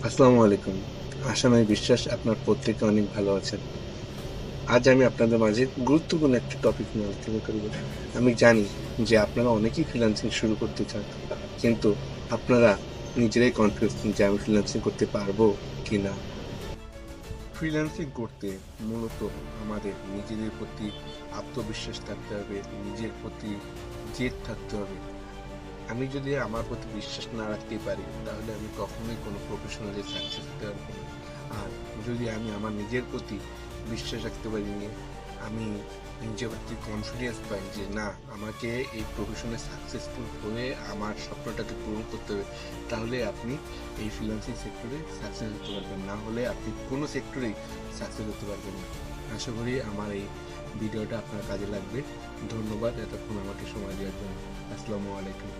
আসসালামু আলাইকুম। আশা নয় বিশ্বাস আপনার প্রত্যেকে অনেক ভালো আছেন। আজ আমি আপনাদের মাঝে গুরুত্বপূর্ণ একটা টপিক নিয়ে আলোচনা করব। আমি জানি যে আপনারা অনেকেই ফ্রিল্যান্সিং শুরু করতে চান। কিন্তু আপনারা নিজেরাই কনফিউজ যে আমি ফ্রিল্যান্সিং করতে পারবো কিনা। ফ্রিল্যান্সিং করতে মূলত আমাদের নিজেদের প্রতি আত্মবিশ্বাস থাকতে হবে, নিজের প্রতি জেদ থাকতে হবে। আমি যদি আমার প্রতি বিশ্বাস না রাখতে পারি তাহলে আমি কখনোই কোনো প্রফেশনালি সাকসেস হতে পারবো না। আর যদি আমি আমার নিজের প্রতি বিশ্বাস রাখতে পারি নিয়ে আমি নিজের প্রতি কনফিডেন্স পাই যে না, আমাকে এই প্রফেশনে সাকসেসফুল হয়ে আমার স্বপ্নটাকে পূরণ করতে হবে, তাহলে আপনি এই ফ্রিল্যান্সিং সেক্টরে সাকসেস হতে পারবেন, না হলে আপনি কোনো সেক্টরেই সাকসেস হতে পারবেন না। আশা করি আমার এই ভিডিওটা আপনার কাজে লাগবে। ধন্যবাদ এতক্ষণ আমাকে সময় দেওয়ার জন্য। আসসালামু আলাইকুম।